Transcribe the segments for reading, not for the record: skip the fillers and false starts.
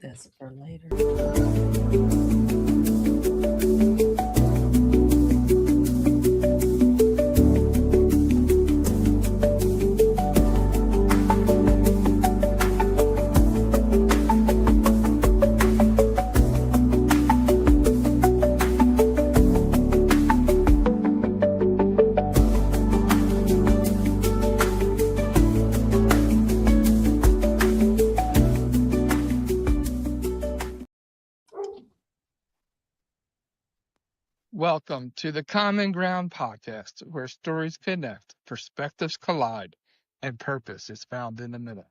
this for later. Welcome to the Common Ground podcast, where stories connect, perspectives collide, and purpose is found in the middle.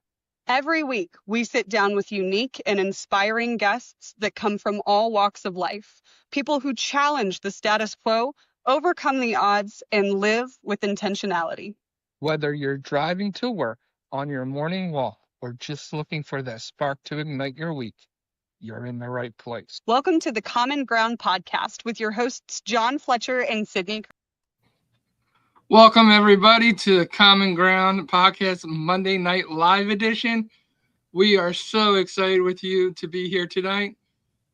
Every week, we sit down with unique and inspiring guests that come from all walks of life, people who challenge the status quo, overcome the odds, and live with intentionality. Whether you're driving to work, on your morning walk, or just looking for that spark to ignite your week, you're in the right place. Welcome to the Common Ground podcast with your hosts, John Fletcher and Sydney. Welcome, everybody, to the Common Ground podcast Monday Night Live edition. We are so excited with you to be here tonight.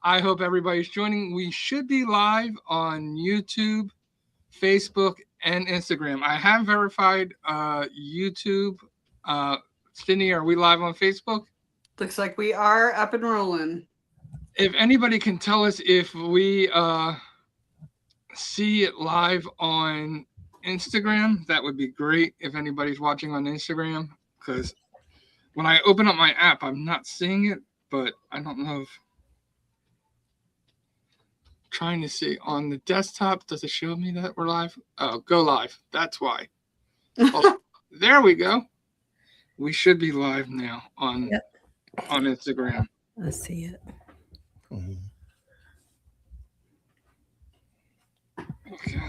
I hope everybody's joining. We should be live on YouTube, Facebook, and Instagram. I have verified YouTube. Sydney, are we live on Facebook? Looks like we are up and rolling. If anybody can tell us if we see it live on Instagram, that would be great. If anybody's watching on Instagram, because when I open up my app, I'm not seeing it, but I don't know if trying to see on the desktop, does it show me that we're live? Oh, go live. That's why. Oh, there we go. We should be live now on Instagram. I see it. Okay.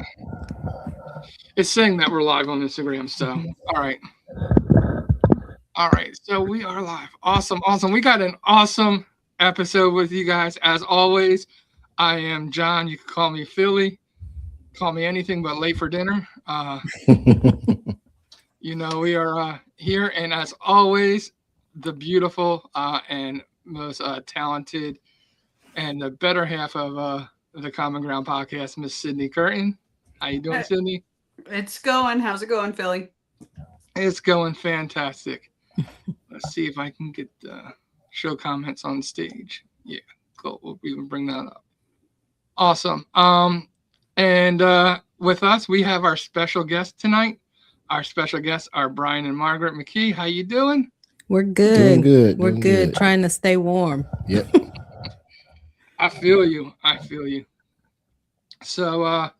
It's saying that we're live on Instagram, so all right. So we are live. Awesome. We got an awesome episode with you guys. As always, I am John. You can call me Philly. Call me anything but late for dinner. We are here, and as always, the beautiful and most talented and the better half of the Common Ground podcast, Miss Sydney Curtin. How you doing, Sydney? It's going. How's it going, Philly? It's going fantastic. Let's see if I can get show comments on stage. Yeah, cool. We'll even bring that up. Awesome. And with us, we have our special guest tonight. Our special guests are Byron and Margaret Mckie. How you doing? We're good. Doing good. We're good. Trying to stay warm. Yep. I feel you. So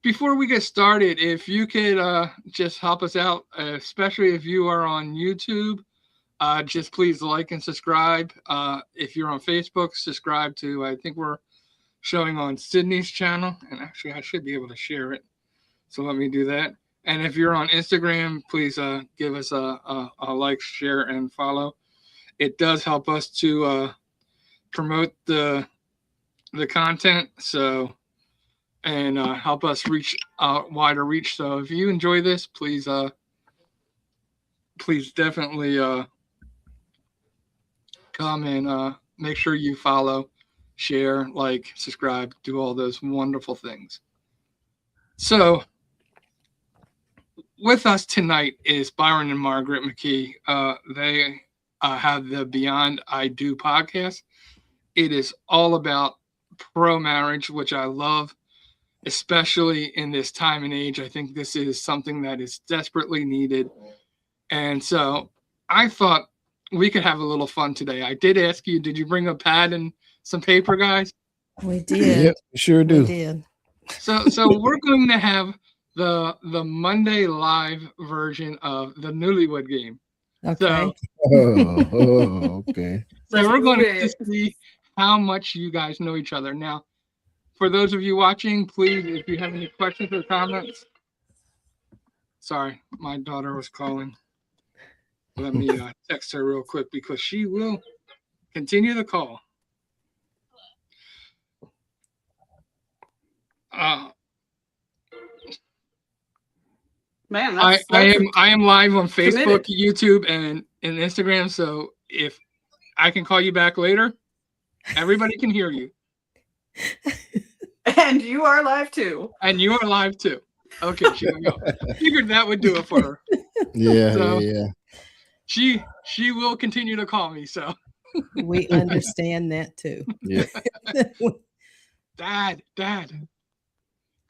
before we get started, if you could just help us out, especially if you are on YouTube, just please like and subscribe. If you're on Facebook, subscribe to, I think we're showing on Sydney's channel. And actually, I should be able to share it. So let me do that. And if you're on Instagram, please give us a like, share, and follow. It does help us to promote the content, so and help us reach wider reach. So if you enjoy this, please definitely come and make sure you follow, share, like, subscribe, do all those wonderful things. So with us tonight is Byron and Margaret Mckie. They have the Beyond I Do podcast. It is all about pro-marriage, which I love, especially in this time and age. I think this is something that is desperately needed. And so I thought we could have a little fun today. I did ask you, did you bring a pad and some paper, guys? We did. Yep, sure do. We did. So we're going to have the Monday live version of the Newlywed game. Okay. Okay. So we're going to see how much you guys know each other. Now, for those of you watching, please, if you have any questions or comments. Sorry, my daughter was calling. Let me text her real quick because she will continue the call. Man, I am live on Facebook, YouTube, and Instagram. So if I can call you back later. Everybody can hear you. And you are live too. And you are live too. Okay, she figured that would do it for her. Yeah, So, yeah. She will continue to call me. So We understand that too. Yeah. Dad.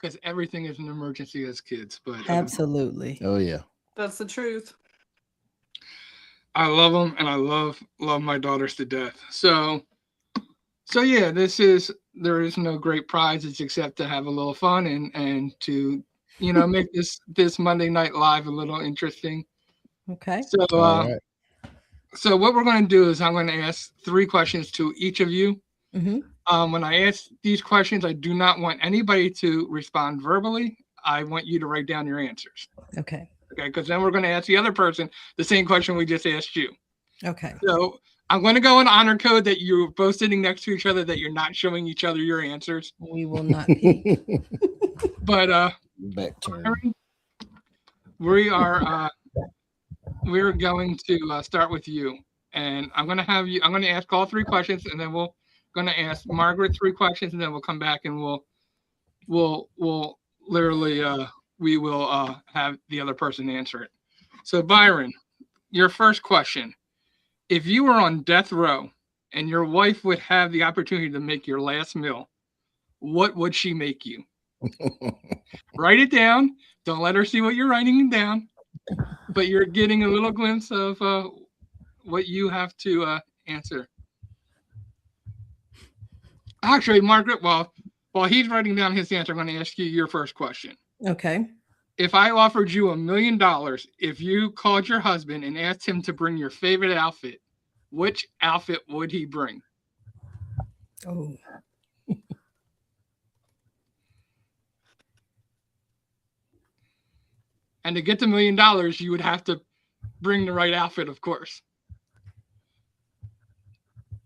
Because everything is an emergency as kids. But Absolutely. Oh yeah. That's the truth. I love them, and I love my daughters to death. So yeah, there is no great prizes except to have a little fun and to make this Monday Night Live a little interesting. Okay. So All right. so what we're going to do is I'm going to ask 3 questions to each of you. Mm-hmm. When I ask these questions, I do not want anybody to respond verbally. I want you to write down your answers. Okay. Okay, because then we're going to ask the other person the same question we just asked you. Okay. So I'm going to go in honor code that you're both sitting next to each other, that you're not showing each other your answers. We will not be. But Back turn. we're going to start with you, and I'm going to ask all 3 questions, and then we're going to ask Margaret 3 questions, and then we'll come back and we'll literally we will have the other person answer it. So Byron, your first question: if you were on death row and your wife would have the opportunity to make your last meal, what would she make you? Write it down. Don't let her see what you're writing down, but you're getting a little glimpse of what you have to answer. Actually, Margaret, while he's writing down his answer, I'm going to ask you your first question. Okay. If I offered you $1 million, if you called your husband and asked him to bring your favorite outfit, which outfit would he bring? Oh. And to get the $1 million, you would have to bring the right outfit, of course.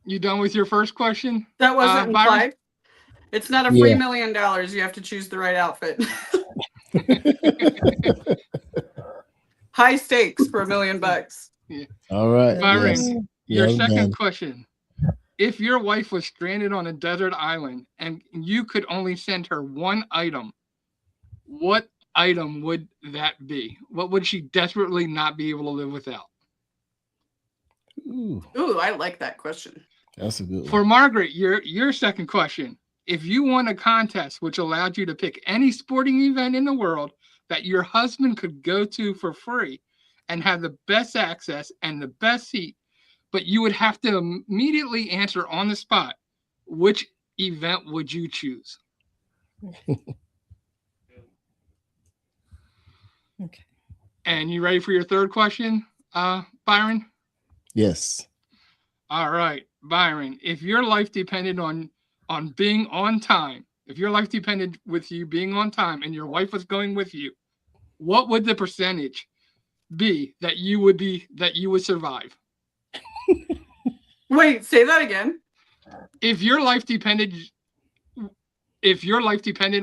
You done with your first question? That wasn't Byron? implied. It's not a free Yeah. $1 million. You have to choose the right outfit. High stakes for $1 million. All right. Byron, Yes. your Well second done. question. If your wife was stranded on a desert island and you could only send her one item, what item would that be? What would she desperately not be able to live without? Ooh, Ooh, I like that question. that's a good one. For Margaret, your second question. If you won a contest which allowed you to pick any sporting event in the world that your husband could go to for free and have the best access and the best seat, but you would have to immediately answer on the spot, which event would you choose? Okay. And you ready for your third question, Byron? Yes. All right, Byron, if your life depended on being on time, if your life depended with you being on time and your wife was going with you, what would the percentage be that you would survive? Wait, say that again. If your life depended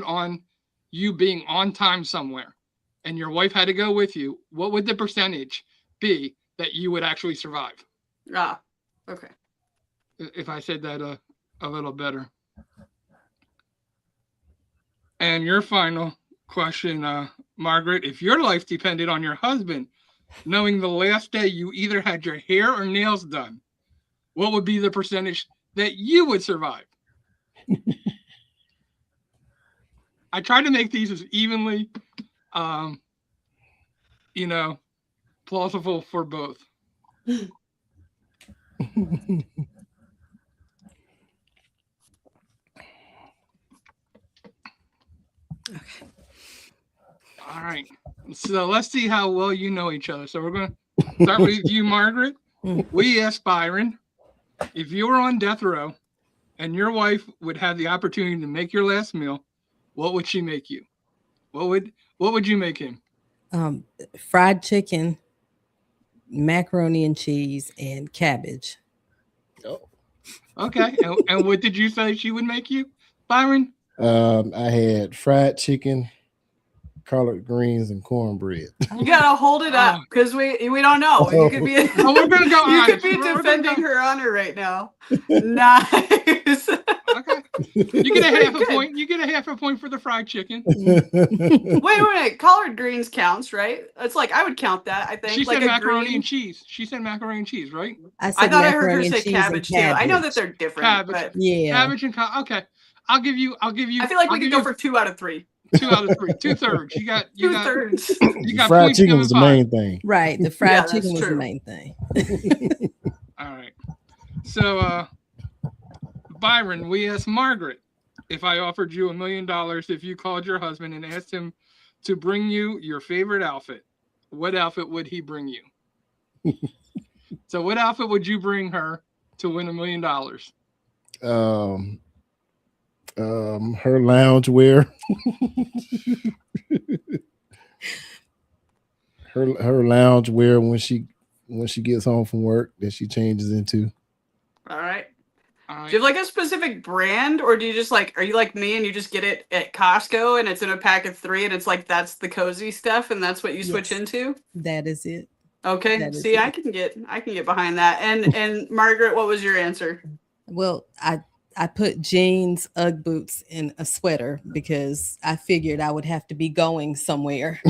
on you being on time somewhere and your wife had to go with you, what would the percentage be that you would actually survive? Ah, okay. If I said that a little better. And your final question, Margaret, if your life depended on your husband knowing the last day you either had your hair or nails done, what would be the percentage that you would survive? I try to make these as evenly, plausible for both. Okay. All right. So let's see how well you know each other. So we're going to start with you, Margaret. We asked Byron, if you were on death row and your wife would have the opportunity to make your last meal, what would she make you? What would you make him? Fried chicken, macaroni and cheese, and cabbage. Oh. Okay. And what did you say she would make you, Byron? I had fried chicken, collard greens and cornbred. You gotta hold it up because we don't know. You could be we're gonna go. you honest. could be We're defending gonna go. her honor right now. Nice. Okay. You get a half a point. You get a half a point for the fried chicken. Wait. Collard greens counts, right? It's like I would count that. I think. She like said macaroni green. and cheese. She said macaroni and cheese, right? I I thought I heard her macaroni and say cheese and cabbage too. I know that they're different, Cabbage. but Yeah. Cabbage and okay. I'll give you. I feel like we could go for 2 out of 3. 2 out of 3. 2/3. You got 2/3. You got Fried chicken was the 0.75. main thing. Right. The Yeah, fried that's chicken was the true. main thing. All right. So, Byron, we asked Margaret if I offered you $1 million if you called your husband and asked him to bring you your favorite outfit. What outfit would he bring you? So, what outfit would you bring her to win $1 million? Her lounge wear. her lounge wear when she gets home from work that she changes into. All right. All right. Do you have like a specific brand, or do you just like, are you like me and you just get it at Costco and it's in a pack of 3 and it's like that's the cozy stuff and that's what you switch Yes. into? That is it. Okay. That is See, it. I can get behind that. And Margaret, what was your answer? Well, I put jeans, Ugg boots, and a sweater because I figured I would have to be going somewhere.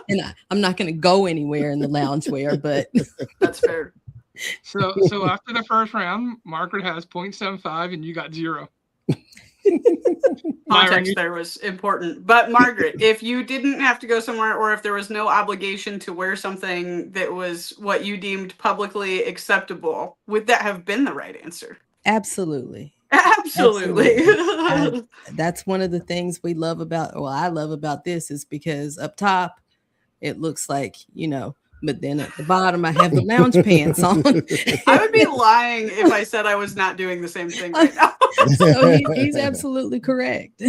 And I'm not going to go anywhere in the loungewear, but That's fair. So after the first round, Margaret has 0.75 and you got 0. Byron, Context there was important. But Margaret, if you didn't have to go somewhere or if there was no obligation to wear something that was what you deemed publicly acceptable, would that have been the right answer? absolutely. Absolutely. That's one of the things we love about, well, I love about this is because up top, it looks like, but then at the bottom, I have the lounge pants on. I would be lying if I said I was not doing the same thing right now. So he's absolutely correct.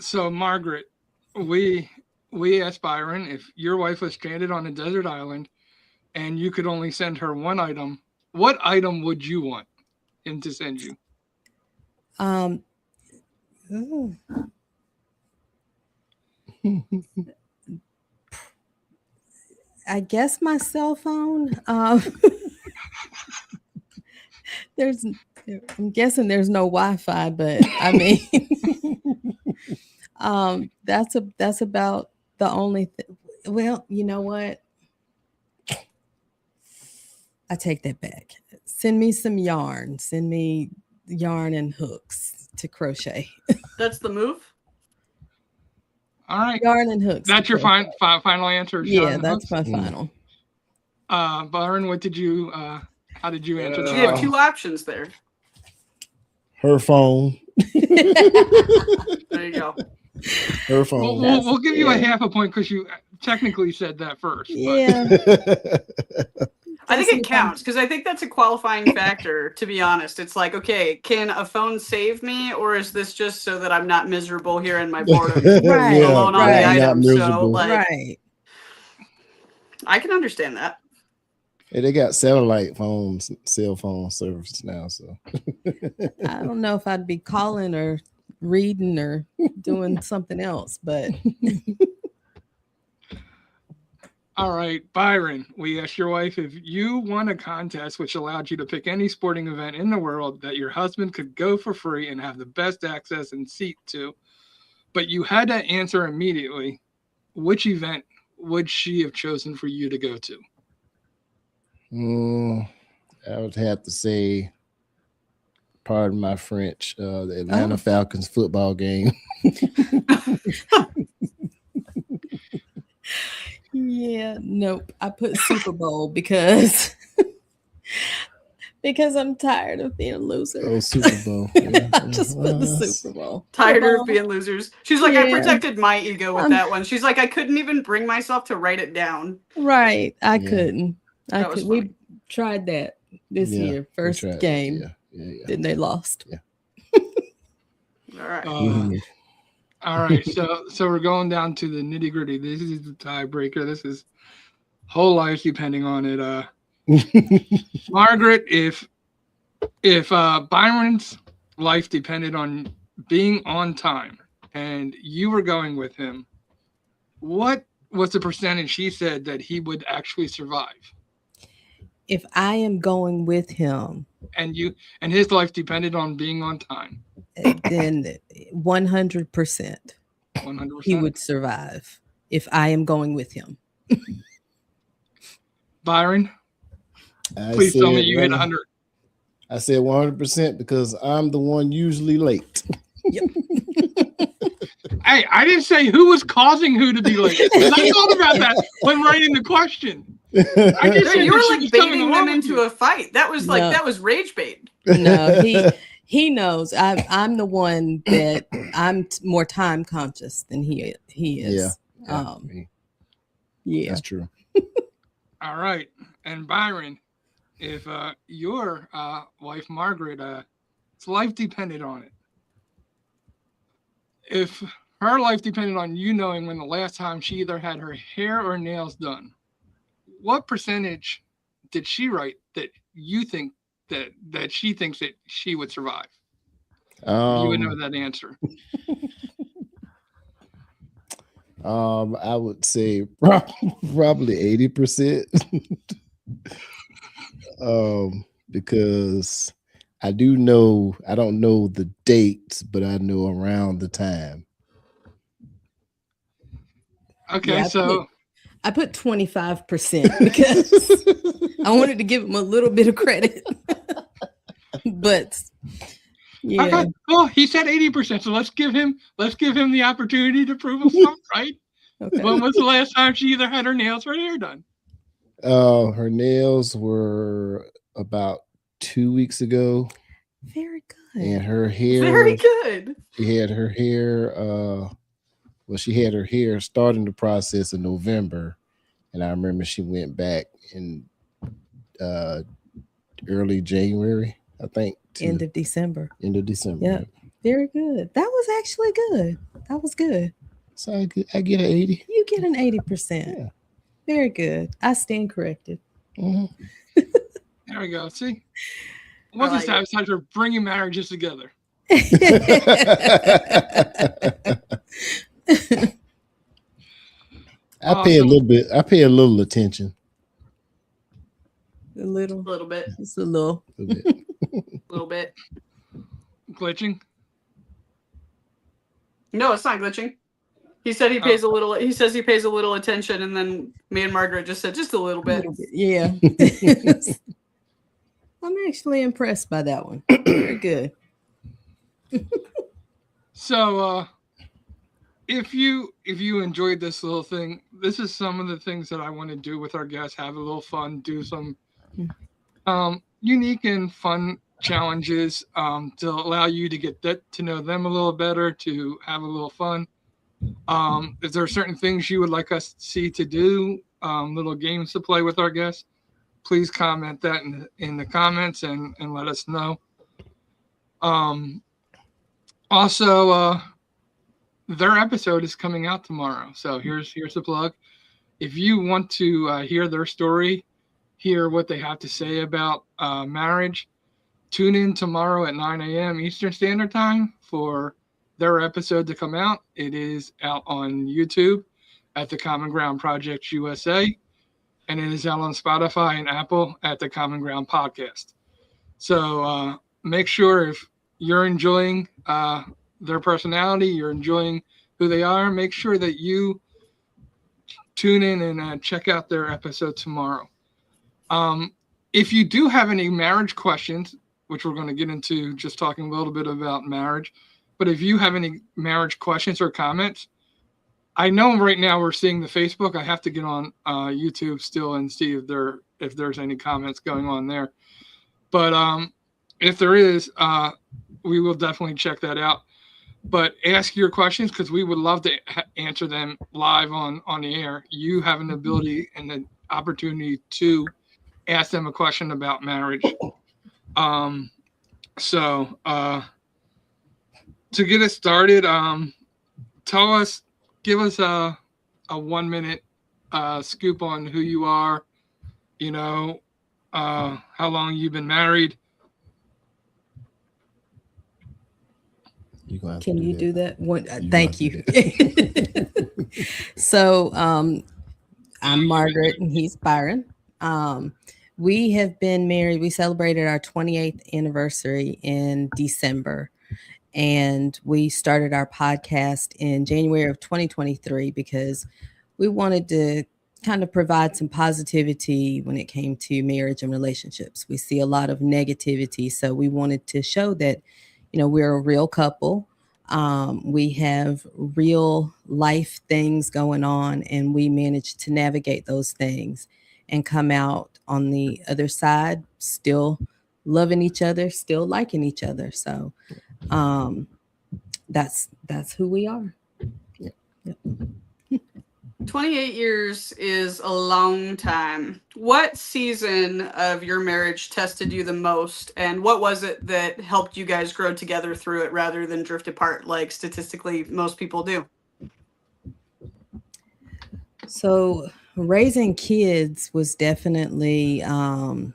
So Margaret, we asked Byron if your wife was stranded on a desert island and you could only send her one item, what item would you want him to send you? I guess my cell phone. I'm guessing there's no Wi-Fi, but I mean, that's about the only thing. Well, you know what? I take that back. Send me some yarn. Send me yarn and hooks to crochet. That's the move. All right. Yarn and hooks. That's your final answer. Yeah, that's my final. Byron, what did you? How did you answer? You have 2 options there. Her phone. There you go. Her phone. We'll give you a half a point because you technically said that first. Yeah. I think it counts because I think that's a qualifying factor, to be honest. It's like, okay, can a phone save me, or is this just so that I'm not miserable here in my boredom Right. alone on the Right. item? So, miserable. like, Right. I can understand that. Hey, they got satellite phones, cell phone services now. So I don't know if I'd be calling or reading or doing something else, but All right, Byron, we asked your wife if you won a contest which allowed you to pick any sporting event in the world that your husband could go for free and have the best access and seat to, but you had to answer immediately, which event would she have chosen for you to go to? I would have to say, pardon my French, the Atlanta Falcons football game. yeah, nope. I put Super Bowl because I'm tired of being a loser. Oh, Super Bowl. Yeah. I just put the Super Bowl. Tired Come of on. being losers. She's like, I Yeah. protected my ego with that one. She's like, I couldn't even bring myself to write it down. Right. I Yeah. couldn't. That was We funny. tried that this Yeah, year. First We tried. game. Yeah. Then they lost. All right. Mhm. All right, so we're going down to the nitty gritty. This is the tiebreaker. This is whole life depending on it. Margaret, if Byron's life depended on being on time and you were going with him, what was the percentage he said that he would actually survive? If I am going with him, And his life depended on being on time. then 100% 100%. he would survive if I am going with him. Byron, I please tell me said you hit 100 100. I said 100% because I'm the one usually late. Hey, I didn't say who was causing who to be late. I thought about that when writing the question. I just No, said you that were she like was coming baiting along them with into you. a fight. That was like No. that was rage bait. No, he knows. I'm the one that I'm more time conscious than he is. Yeah. That's true. All right. And Byron, if your wife, Margaret, its life depended on it, if her life depended on you knowing when the last time she either had her hair or nails done, what percentage did she write that you think that she thinks that she would survive? You would know that answer. I would say probably 80%. Because I don't know the dates, but I know around the time. Okay, Yeah, so I put 25% because I wanted to give him a little bit of credit. But yeah. okay. Well, he said 80%, so let's give him the opportunity to prove himself right. Okay. When was the last time she either had her nails or her hair done? Her nails were about 2 weeks ago. Very good. And her hair, Very good. She had her hair, she had her hair starting the process in November. And I remember she went back in early January, I think. End of December. Yeah. Very good. That was actually good. That was good. So I get an 80. You get an 80%. Yeah. Very good. I stand corrected. Mhm. There we go. See? What's the satisfaction for bringing marriages together? I pay a little attention. A little bit. Just a little. A little bit. Glitching? No, it's not glitching. He said he pays a little. He says he pays a little attention, and then me and Margaret just said just a little bit. Yeah. I'm actually impressed by that one. Very good. So, if you enjoyed this little thing, this is some of the things that I want to do with our guests. Have a little fun, do some unique and fun challenges to allow you to get to know them a little better, to have a little fun. If there are certain things you would like us to see to do, little games to play with our guests, please comment that in the comments and let us know. Also, their episode is coming out tomorrow. So here's the plug. If you want to hear their story, hear what they have to say about marriage, tune in tomorrow at 9 a.m. Eastern Standard Time for their episode to come out. It is out on YouTube at the Common Ground Project USA, and it is out on Spotify and Apple at the Common Ground Podcast. So make sure if you're enjoying their personality, you're enjoying who they are, make sure that you tune in and check out their episode tomorrow. If you do have any marriage questions, which we're going to get into just talking a little bit about marriage, but if you have any marriage questions or comments, I know right now we're seeing the Facebook. I have to get on YouTube still and see if there's any comments going on there. But if there is, we will definitely check that out. But ask your questions because we would love to answer them live on the air. You have an ability and an opportunity to ask them a question about marriage. So to get us started, give us a 1 minute scoop on who you are, how long you've been married. You're gonna have Can to you do that? Thank you. So I'm Margaret and he's Byron. We have been married. We celebrated our 28th anniversary in December. And we started our podcast in January of 2023 because we wanted to kind of provide some positivity when it came to marriage and relationships. We see a lot of negativity. So we wanted to show that, we're a real couple. We have real life things going on, and we managed to navigate those things and come out on the other side still loving each other, still liking each other. So that's who we are. Yeah. Yep. 28 years is a long time. What season of your marriage tested you the most, and what was it that helped you guys grow together through it rather than drift apart like statistically most people do? So raising kids was definitely and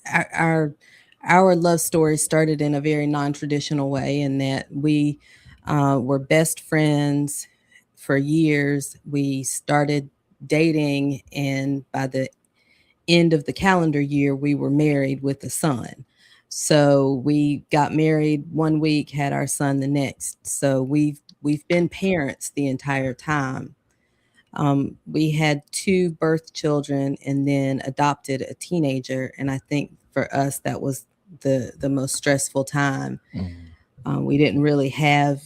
our love story started in a very non-traditional way, in that we were best friends for years. We started dating, and by the end of the calendar year, we were married with a son. So we got married one week, had our son the next. So we've been parents the entire time. We had 2 birth children and then adopted a teenager, and I think for us that was the most stressful time. We didn't really have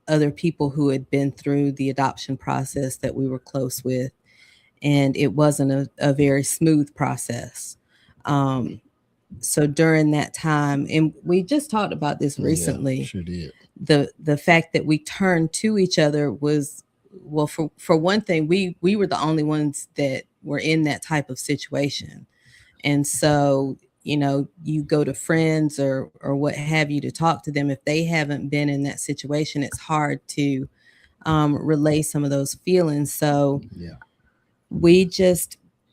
other people who had been through the adoption process that we were close with, and it wasn't a very smooth process. So during that time, and we just talked about this recently, Yeah, sure did. The fact that we turned to each other was, well, for one thing, we were the only ones that were in that type of situation. And so, you go to friends or what have you to talk to them. If they haven't been in that situation, it's hard to relay some of those feelings. So Yeah.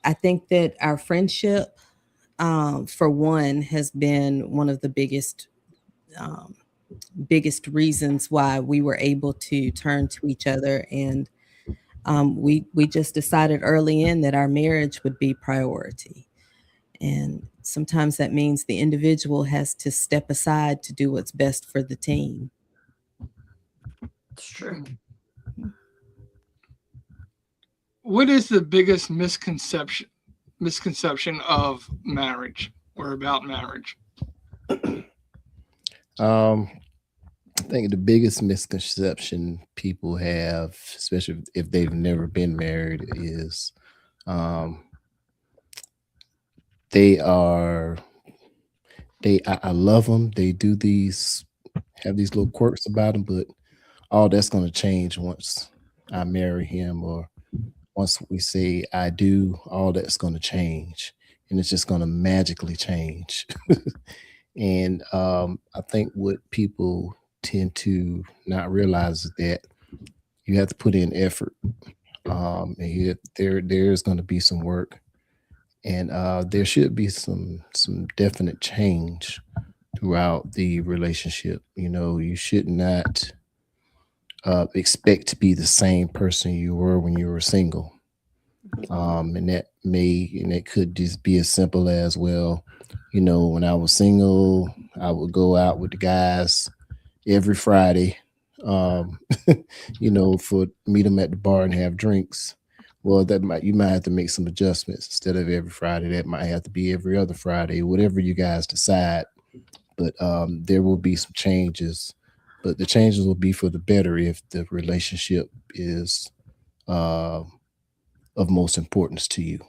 I think that our friendship, for one, has been one of the biggest reasons why we were able to turn to each other. And we just decided early in that our marriage would be priority. And sometimes that means the individual has to step aside to do what's best for the team. It's true. What is the biggest misconception of marriage or about marriage? I think the biggest misconception people have, especially if they've never been married, is I love them. They have these little quirks about them, but all that's going to change once I marry him, or once we say I do. All that's going to change, and it's just going to magically change. And I think what people tend to not realize is that you have to put in effort. And there's going to be some work, and there should be some definite change throughout the relationship. You should not expect to be the same person you were when you were single. And that could just be as simple as, well, when I was single, I would go out with the guys every Friday, for meet them at the bar and have drinks. Well, you might have to make some adjustments. Instead of every Friday, that might have to be every other Friday, whatever you guys decide. But there will be some changes, but the changes will be for the better if the relationship is of most importance to you.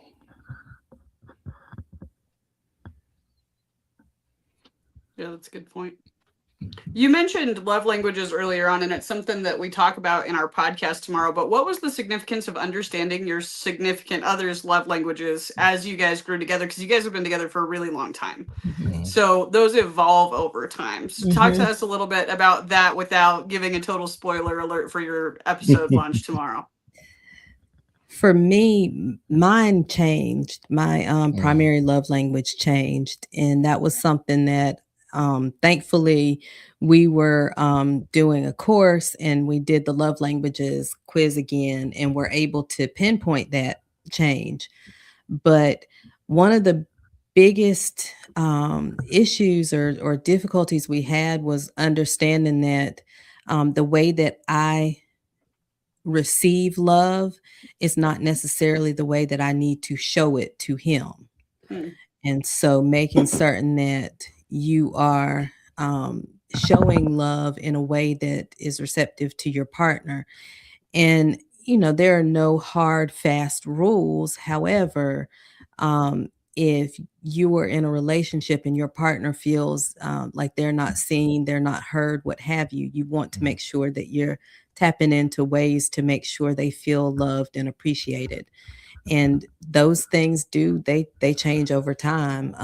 Yeah, that's a good point. You mentioned love languages earlier on, and it's something that we talk about in our podcast tomorrow. But what was the significance of understanding your significant other's love languages as you guys grew together? Because you guys have been together for a really long time. Mm-hmm. So those evolve over time. So talk to us a little bit about that without giving a total spoiler alert for your episode launch tomorrow. For me, mine changed. My primary love language changed. And that was something that Thankfully, we were doing a course and we did the love languages quiz again, and we're able to pinpoint that change. But one of the biggest issues or difficulties we had was understanding that the way that I receive love is not necessarily the way that I need to show it to him. Hmm. And so making certain that you are showing love in a way that is receptive to your partner. And, there are no hard, fast rules. However, if you are in a relationship and your partner feels like they're not seen, they're not heard, what have you, you want to make sure that you're tapping into ways to make sure they feel loved and appreciated. And those things they change over time.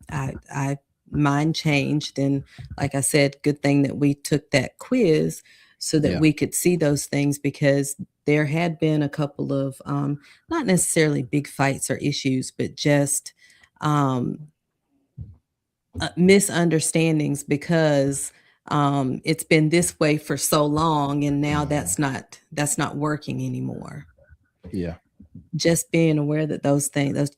I mine changed, and like I said, good thing that we took that quiz so that Yeah. we could see those things, because there had been a couple of not necessarily big fights or issues, but just misunderstandings, because it's been this way for so long, and now that's not working anymore. Yeah. Just being aware that those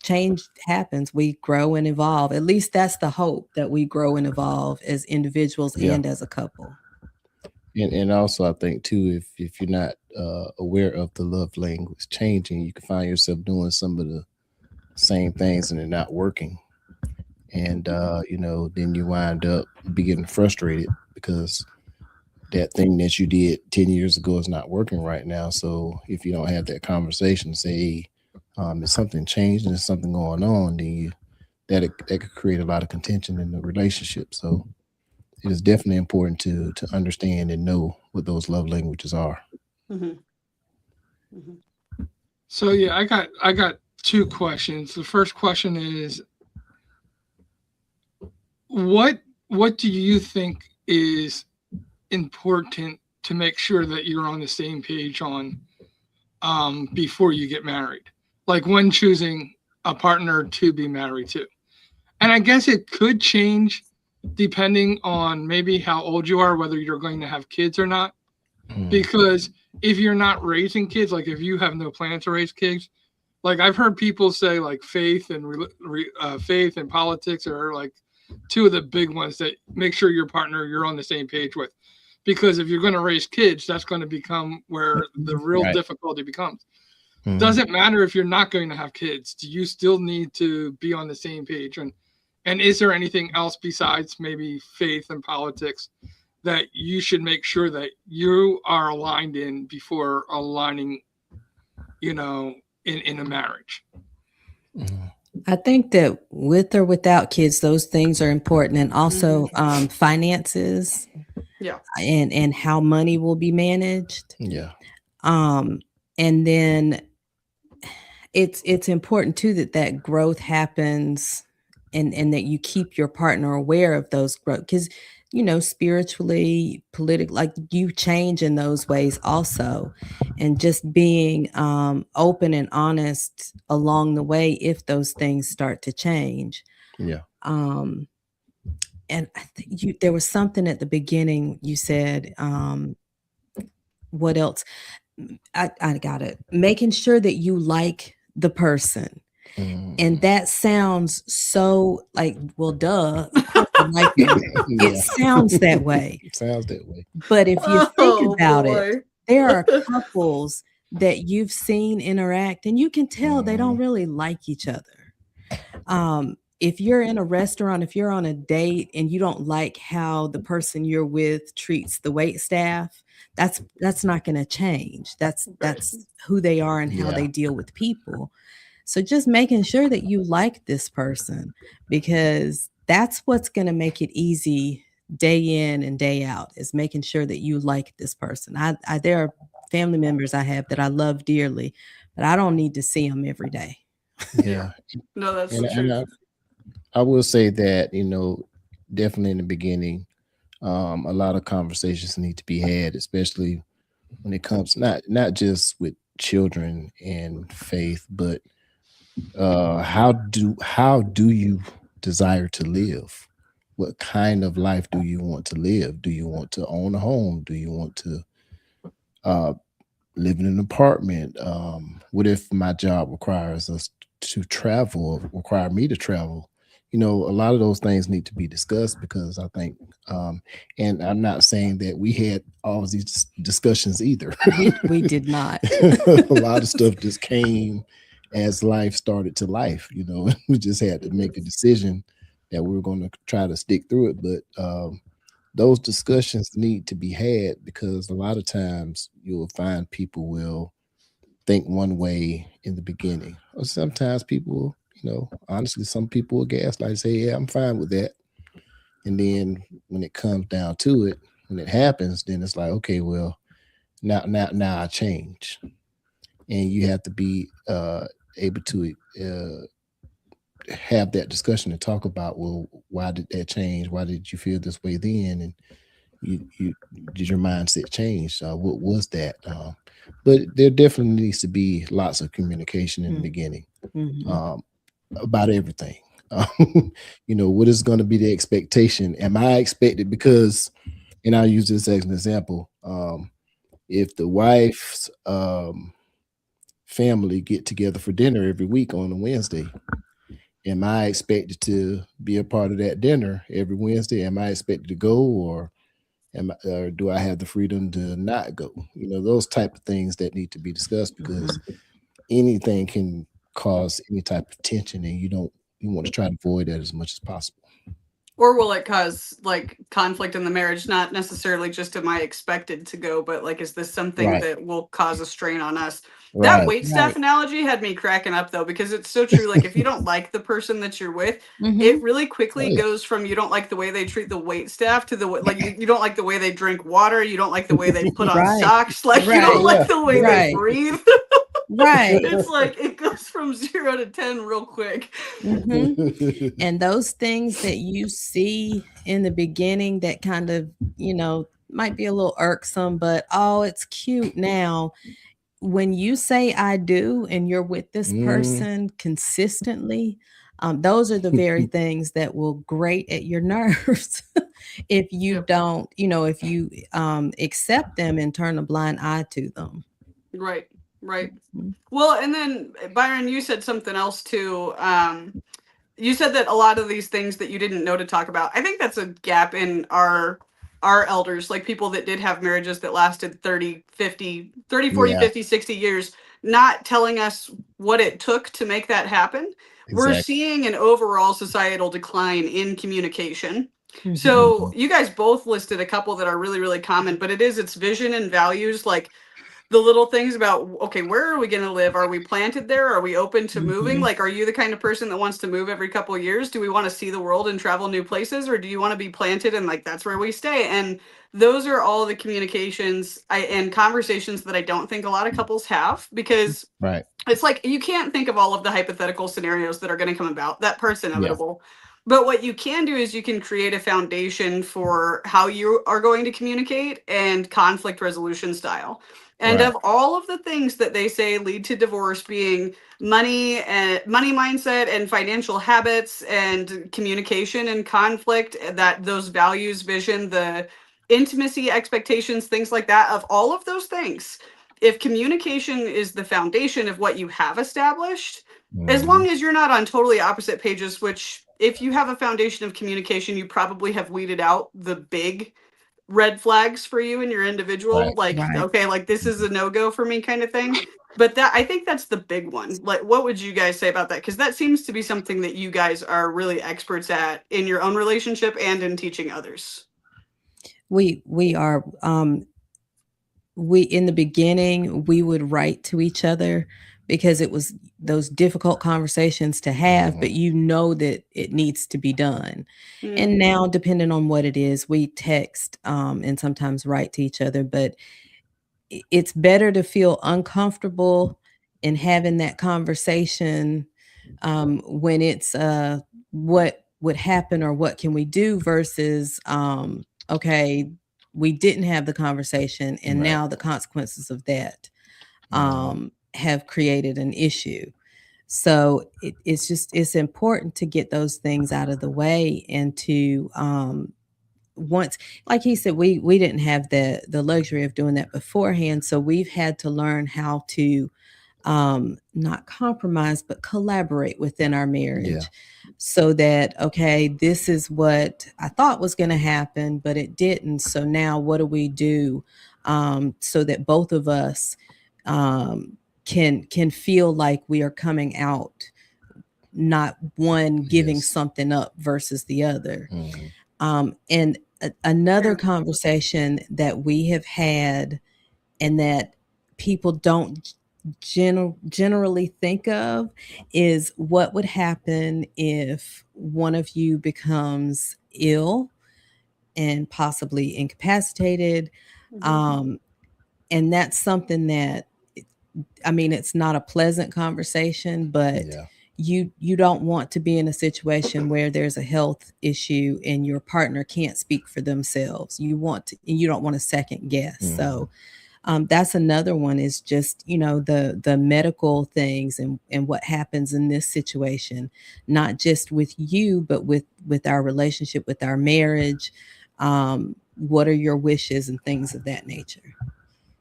change happens. We grow and evolve. At least that's the hope, that we grow and evolve as individuals Yeah. and as a couple. And also, I think too, if you're not aware of the love language changing, you can find yourself doing some of the same things and they're not working. And then you wind up getting frustrated because that thing that you did 10 years ago is not working right now. So if you don't have that conversation, say, is something changed and there's something going on, then that could create a lot of contention in the relationship. So it is definitely important to understand and know what those love languages are. Mhm. Mhm. So yeah, I got two questions. The first question is, what do you think is important to make sure that you're on the same page on before you get married, like when choosing a partner to be married to? And I guess it could change depending on maybe how old you are, whether you're going to have kids or not. Because if you're not raising kids, like if you have no plan to raise kids, like I've heard people say like faith and politics are like two of the big ones that make sure your partner you're on the same page with. Because if you're going to raise kids, that's going to become where the real Right. difficulty becomes. Mhm. Doesn't matter if you're not going to have kids. Do you still need to be on the same page? And is there anything else besides maybe faith and politics that you should make sure that you are aligned in before aligning, in a marriage? Mhm. I think that with or without kids, those things are important, and also finances, Yeah. and how money will be managed. Yeah. And then it's important too that growth happens, and that you keep your partner aware of those growth, because spiritually, politically, like, you change in those ways also. And just being open and honest along the way if those things start to change. Yeah. And I think there was something at the beginning you said. What else? I got it. Making sure that you like the person. Mhm. And that sounds so like, well, duh, of course I like them. Yeah. It sounds that way. It sounds that way. But if you think about it, boy. there are couples that you've seen interact, and you can tell they don't really like each other. If you're in a restaurant, if you're on a date and you don't like how the person you're with treats the wait staff, that's not going to change. That's who they are and how Yeah. they deal with people. So just making sure that you like this person, because that's what's going to make it easy day in and day out, is making sure that you like this person. There are family members I have that I love dearly, but I don't need to see them every day. Yeah. No, that's And, the truth. and I will say that, definitely in the beginning, a lot of conversations need to be had, especially when it comes not just with children and faith, but how do you desire to live? what kind of life do you want to live? Do you want to own a home? Do you want to live in an apartment? What if my job requires us to travel, or require me to travel? A lot of those things need to be discussed, because I think, and I'm not saying that we had all of these discussions either. We did not. A lot of stuff just came as life started to life. We just had to make a decision that we were going to try to stick through it. But those discussions need to be had, because a lot of times you'll find people will think one way in the beginning, or sometimes people, honestly, some people will gaslight, say, yeah, I'm fine with that. And then when it comes down to it, when it happens, then it's like, okay, well, now I change. And you have to be able to have that discussion and talk about, well, why did that change? Why did you feel this way then? And you did your mindset change? What was that? But there definitely needs to be lots of communication in the beginning. About everything. What is going to be the expectation? Am I expected? Because, and I'll use this as an example. If the wife's family get together for dinner every week on a Wednesday, am I expected to be a part of that dinner every Wednesday? Am I expected to go, or do I have the freedom to not go? Those type of things that need to be discussed, because anything can cause any type of tension, and you want to try to avoid that as much as possible. Or will it cause like conflict in the marriage? Not necessarily just am I expected to go, but like, is this something that will cause a strain on us? That wait staff analogy had me cracking up, though, because it's so true. Like, if you don't like the person that you're with, it really quickly goes from you don't like the way they treat the wait staff to you don't like the way they drink water, you don't like the way they put on socks, like you don't like the way they breathe. It's like it goes from 0 to 10 real quick. And those things that you see in the beginning that kind of, might be a little irksome, but it's cute now. When you say I do and you're with this person consistently, those are the very things that will grate at your nerves if you don't, if you accept them and turn a blind eye to them. Right. Well, and then Byron, you said something else too. You said that a lot of these things that you didn't know to talk about. I think that's a gap in our elders, like people that did have marriages that lasted 30, 40, 50, 60 years, not telling us what it took to make that happen. Exactly. We're seeing an overall societal decline in communication. So you guys both listed a couple that are really, really common, but it's vision and values, like the little things about, okay, where are we going to live? Are we planted there? Are we open to moving? Like, are you the kind of person that wants to move every couple of years? Do we want to see the world and travel new places? Or do you want to be planted and like, that's where we stay? And those are all the communications and conversations that I don't think a lot of couples have, because it's like, you can't think of all of the hypothetical scenarios that are going to come about. That part's inevitable. But what you can do is you can create a foundation for how you are going to communicate and conflict resolution style. And of all of the things that they say lead to divorce, being money and money mindset and financial habits and communication and conflict, that those values, vision, the intimacy expectations, things like that, of all of those things, if communication is the foundation of what you have established, as long as you're not on totally opposite pages, which if you have a foundation of communication, you probably have weeded out the big red flags for you and your individual, okay, like this is a no-go for me kind of thing. But that, I think that's the big one. Like, what would you guys say about that? Because that seems to be something that you guys are really experts at in your own relationship and in teaching others. We are in the beginning, we would write to each other because it was those difficult conversations to have, but that it needs to be done. And now, depending on what it is, we text and sometimes write to each other, but it's better to feel uncomfortable in having that conversation when it's what would happen or what can we do versus, okay, we didn't have the conversation and now the consequences of that have created an issue. So it's important to get those things out of the way, and to once, like he said, we didn't have the luxury of doing that beforehand, so we've had to learn how to not compromise but collaborate within our marriage, so that, okay, this is what I thought was going to happen but it didn't, so now what do we do, so that both of us can feel like we are coming out, not one giving something up versus the other. And another conversation that we have had, and that people don't generally think of, is what would happen if one of you becomes ill and possibly incapacitated. And that's something that, I mean, it's not a pleasant conversation, but you don't want to be in a situation where there's a health issue and your partner can't speak for themselves. You don't want to second guess. So that's another one, is just, the medical things and what happens in this situation, not just with you, but with our relationship, with our marriage. What are your wishes and things of that nature?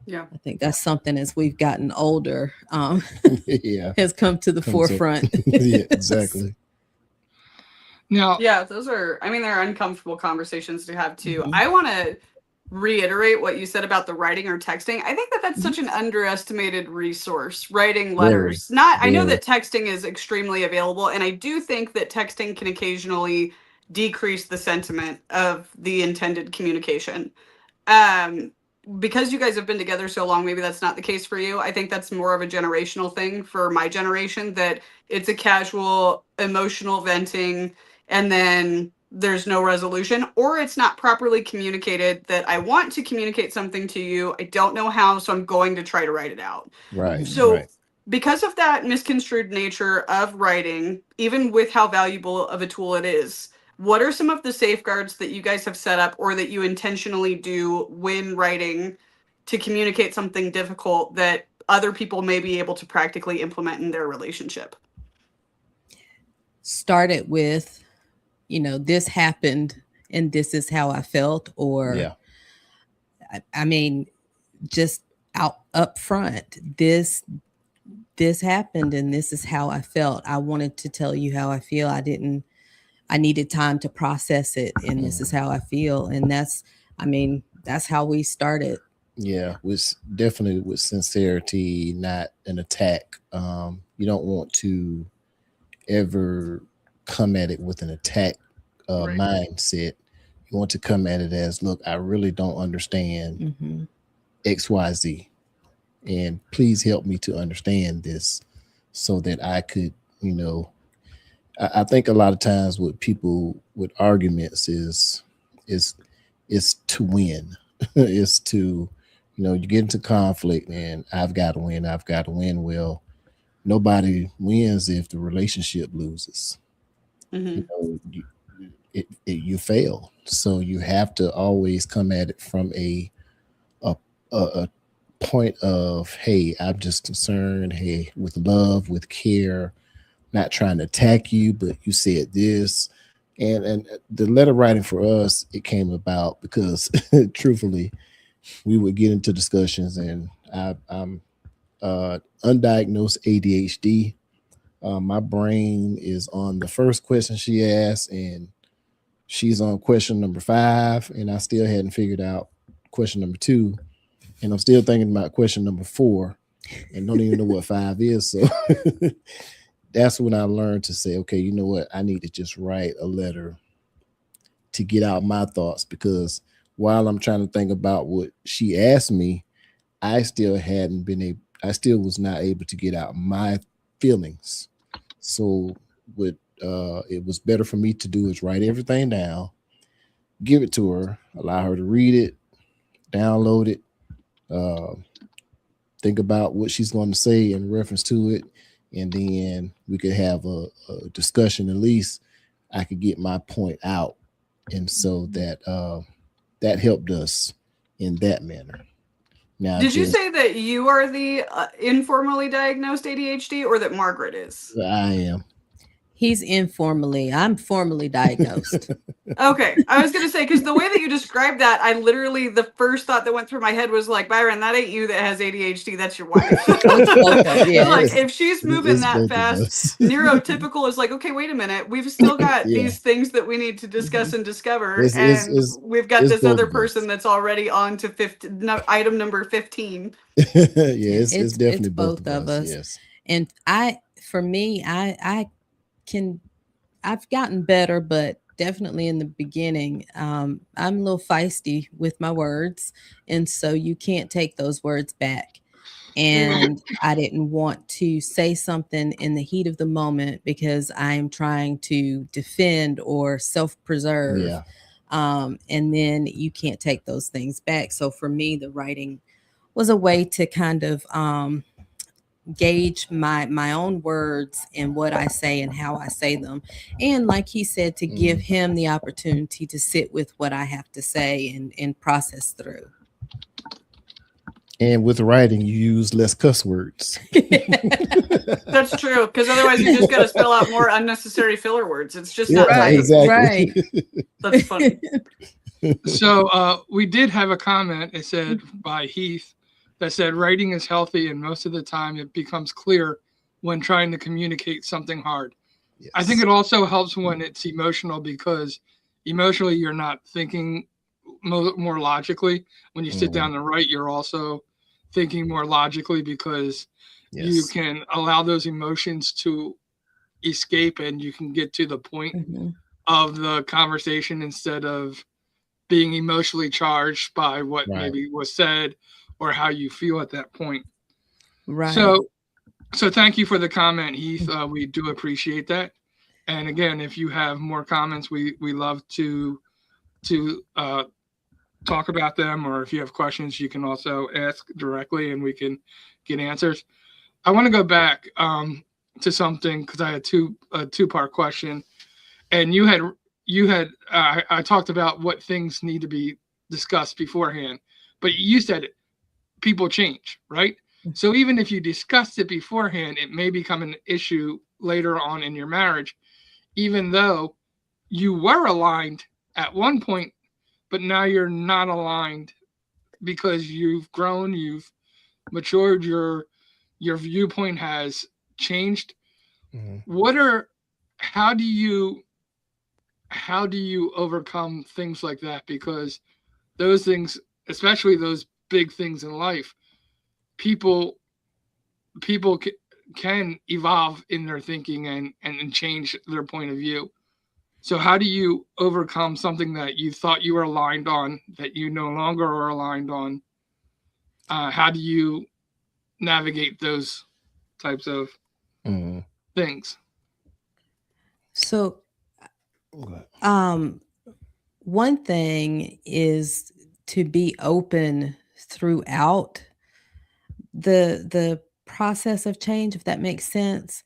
Yeah, I think that's something, as we've gotten older, has come to the forefront. Yeah, exactly. Now, yeah, those are, I mean, they're uncomfortable conversations to have too. I want to reiterate what you said about the writing or texting. I think that that's such an underestimated resource, writing letters. I know that texting is extremely available, and I do think that texting can occasionally decrease the sentiment of the intended communication. Because you guys have been together so long, maybe that's not the case for you. I think that's more of a generational thing for my generation, that it's a casual emotional venting and then there's no resolution, or it's not properly communicated that I want to communicate something to you. I don't know how, so I'm going to try to write it out. Right. So because of that misconstrued nature of writing, even with how valuable of a tool it is, what are some of the safeguards that you guys have set up, or that you intentionally do when writing to communicate something difficult that other people may be able to practically implement in their relationship? Started with, this happened and this is how I felt, or I mean, just up front, this happened and this is how I felt. I wanted to tell you how I feel. I needed time to process it, and this is how I feel. And that's how we started. Yeah, definitely with sincerity, not an attack. You don't want to ever come at it with an attack mindset. You want to come at it as, look, I really don't understand XYZ, and please help me to understand this so that I could, I think a lot of times with people with arguments is to win. Is to, you get into conflict and I've got to win. Well, nobody wins if the relationship loses. You fail. So you have to always come at it from a point of, hey, I'm just concerned, hey, with love, with care, not trying to attack you, but you said this. And the letter writing for us, it came about because truthfully, we would get into discussions, and I'm undiagnosed ADHD. My brain is on the first question she asked, and she's on question number 5, and I still hadn't figured out question number 2, and I'm still thinking about question number 4, and don't even know what 5 is. So that's when I learned to say, okay, you know what? I need to just write a letter to get out my thoughts, because while I'm trying to think about what she asked me, I still was not able to get out my feelings. So what it was better for me to do is write everything down, give it to her, allow her to read it, download it, think about what she's going to say in reference to it, and then we could have a discussion. At least I could get my point out, and so that helped us in that manner. Now, Did you say that you are the informally diagnosed ADHD, or that Margaret is? I am. He's informally. I'm formally diagnosed. Okay, I was gonna say, because the way that you described that, I literally, the first thought that went through my head was like, Byron, that ain't you that has ADHD, that's your wife. Yeah. Like, if she's moving It's that both of fast, us. neurotypical is like, okay, wait a minute, we've still got Yeah. these things that we need to discuss and discover, It's- and we've got it's this both other of us. person that's already on to item number 15. Yeah, it's definitely both of us. Yes. And I've gotten better, but definitely in the beginning, I'm a little feisty with my words. And so you can't take those words back. And I didn't want to say something in the heat of the moment because I'm trying to defend or self-preserve. Yeah. And then you can't take those things back. So for me, the writing was a way to kind of gauge my own words and what I say and how I say them. And like he said, to give him the opportunity to sit with what I have to say and process through. And with writing, you use less cuss words. That's true, because otherwise you just got to spell out more unnecessary filler words. It's just not Right, exactly. right. That's funny. So we did have a comment. It said by Heath that said writing is healthy, and most of the time it becomes clear when trying to communicate something hard. Yes. I think it also helps when it's emotional, because emotionally you're not thinking more logically. When you sit down and write, you're also thinking more logically, because you can allow those emotions to escape and you can get to the point of the conversation instead of being emotionally charged by what maybe was said or how you feel at that point. Right. So thank you for the comment, Heath. We do appreciate that. And again, if you have more comments, we love to talk about them, or if you have questions, you can also ask directly and we can get answers. I want to go back to something, because I had a two-part question, and you had I talked about what things need to be discussed beforehand, but you said people change, right? So even if you discussed it beforehand, it may become an issue later on in your marriage, even though you were aligned at one point, but now you're not aligned because you've grown, you've matured, your viewpoint has changed. How do you overcome things like that? Because those things, especially those big things in life, people can evolve in their thinking and change their point of view. So how do you overcome something that you thought you were aligned on that you no longer are aligned on? How do you navigate those types of things? So one thing is to be open throughout the process of change, if that makes sense.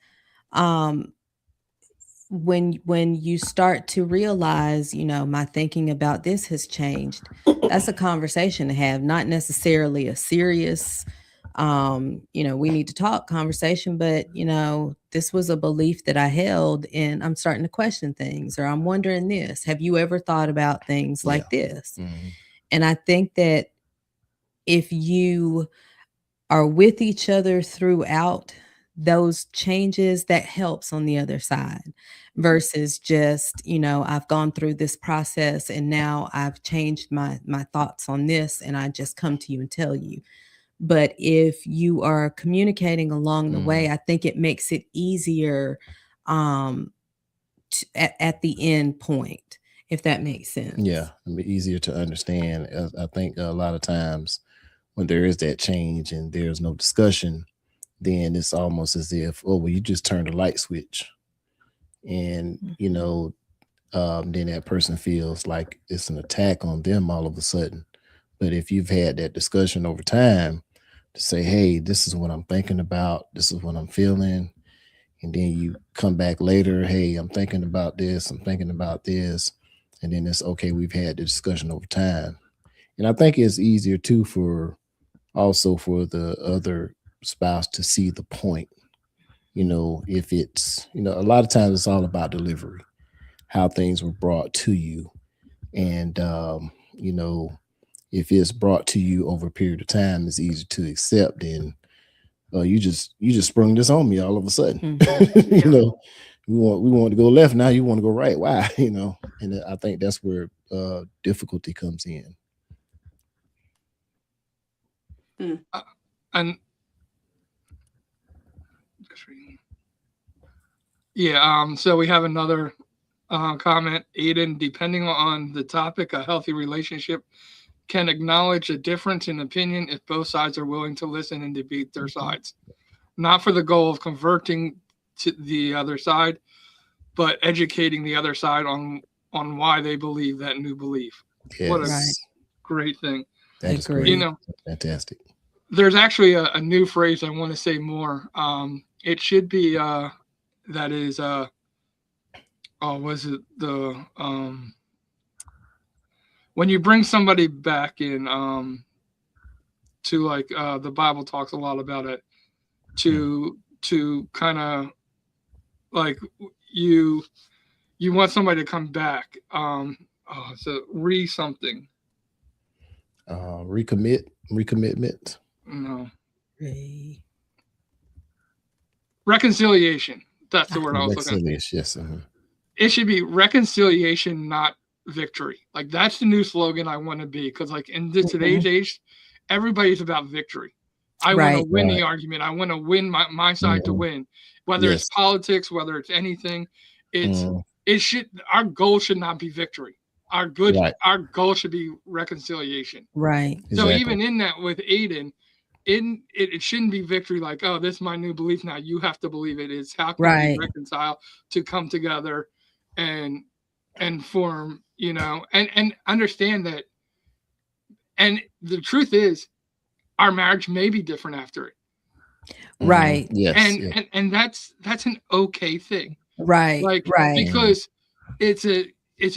When you start to realize, my thinking about this has changed, that's a conversation to have, not necessarily a serious, we need to talk conversation, but, this was a belief that I held and I'm starting to question things, or I'm wondering this. Have you ever thought about things like this? And I think that if you are with each other throughout those changes, that helps on the other side, versus just, I've gone through this process and now I've changed my thoughts on this and I just come to you and tell you. But if you are communicating along the way, I think it makes it easier at the end point, if that makes sense. Yeah, it'd be easier to understand. I think a lot of times when there is that change and there's no discussion, then it's almost as if, you just turned a light switch. And, then that person feels like it's an attack on them all of a sudden. But if you've had that discussion over time to say, hey, this is what I'm thinking about, this is what I'm feeling, and then you come back later, hey, I'm thinking about this, and then it's okay, we've had the discussion over time. And I think it's easier too for also for the other spouse to see the point. If it's, a lot of times it's all about delivery, how things were brought to you. And, if it's brought to you over a period of time, it's easy to accept. And you just sprung this on me all of a sudden. We want to go left. Now you want to go right. Why? And I think that's where difficulty comes in. And yeah, so we have another comment. Aiden, depending on the topic, a healthy relationship can acknowledge a difference in opinion if both sides are willing to listen and debate their sides, not for the goal of converting to the other side, but educating the other side on why they believe that new belief. Yes. What a great thing. That is great. Fantastic. There's actually a new phrase I want to say more. It should be that is was it the when you bring somebody back in to like the Bible talks a lot about it, to kind of like you want somebody to come back. So something. Recommitment. No. Reconciliation. That's the word I was looking at. Yes. It should be reconciliation, not victory. Like that's the new slogan I want to be, because like in today's age, everybody's about victory. I want to win the argument. I want to win my side to win, whether it's politics, whether it's anything. Our goal should not be victory. Our goal should be reconciliation. Right. So even in that with Aiden, it shouldn't be victory like, oh, this is my new belief now, you have to believe it. It's how can we reconcile to come together and form, and understand that. And the truth is our marriage may be different after it. Right. Yes. And that's an okay thing. Right. Because it's a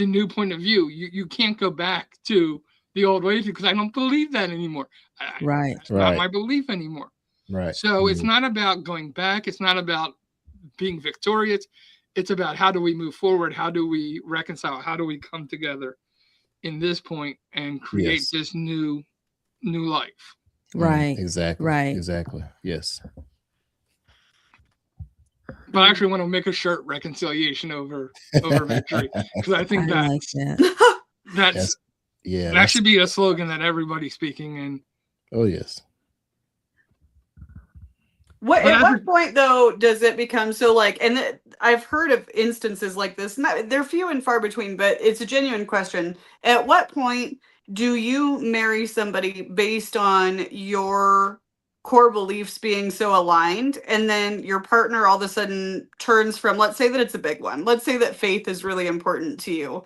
new point of view. You can't go back to the old ways because I don't believe that anymore. It's not my belief anymore. Right. So it's not about going back. It's not about being victorious. It's about how do we move forward? How do we reconcile? How do we come together in this point and create this new life? Right. Exactly. Right. Exactly. Yes. But I actually want to make a shirt, reconciliation over victory, because I think that should be a slogan that everybody's speaking in. Oh yes. At what point though does it become so like? And I've heard of instances like this. They're few and far between, but it's a genuine question. At what point do you marry somebody based on your core beliefs being so aligned, and then your partner all of a sudden turns from, let's say that it's a big one, let's say that faith is really important to you,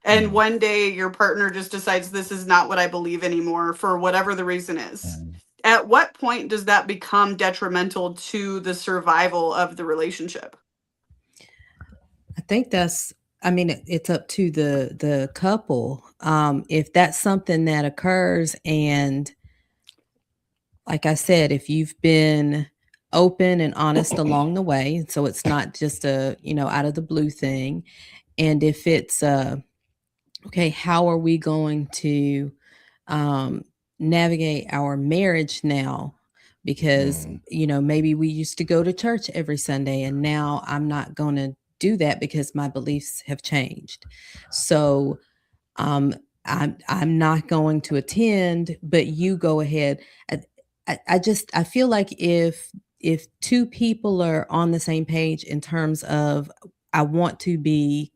and one day your partner just decides this is not what I believe anymore for whatever the reason is. At what point does that become detrimental to the survival of the relationship? I think it's up to the couple. If that's something that occurs, and like I said, if you've been open and honest along the way, so it's not just a, out of the blue thing. And if it's okay, how are we going to navigate our marriage now? Because, maybe we used to go to church every Sunday, and now I'm not going to do that because my beliefs have changed. So I'm not going to attend, but you go ahead. I feel like if two people are on the same page in terms of, I want to be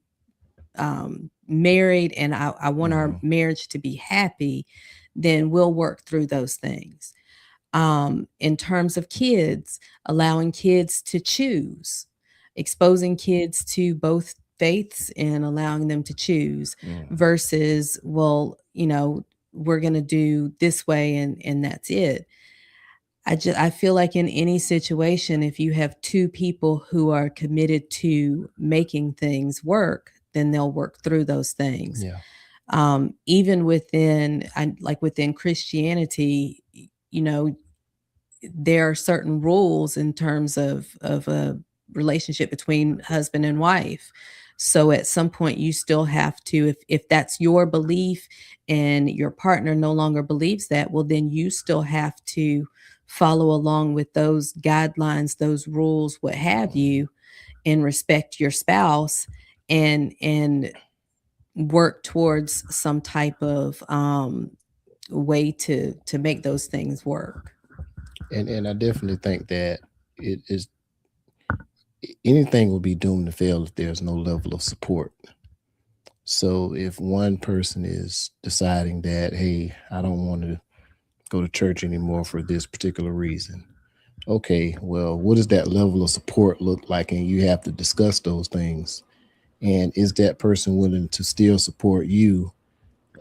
married and I want our marriage to be happy, then we'll work through those things. In terms of kids, allowing kids to choose, exposing kids to both faiths and allowing them to choose versus, well, we're going to do this way and that's it. I feel like in any situation, if you have two people who are committed to making things work, then they'll work through those things. Yeah. Even within Christianity, there are certain rules in terms of a relationship between husband and wife. So at some point you still have to, if that's your belief and your partner no longer believes that, well, then you still have to follow along with those guidelines, those rules, what have you, and respect your spouse and work towards some type of way to make those things work. And I definitely think that it is anything will be doomed to fail if there's no level of support. So if one person is deciding that, hey, I don't want to go to church anymore for this particular reason. Okay, well, what does that level of support look like? And you have to discuss those things. And is that person willing to still support you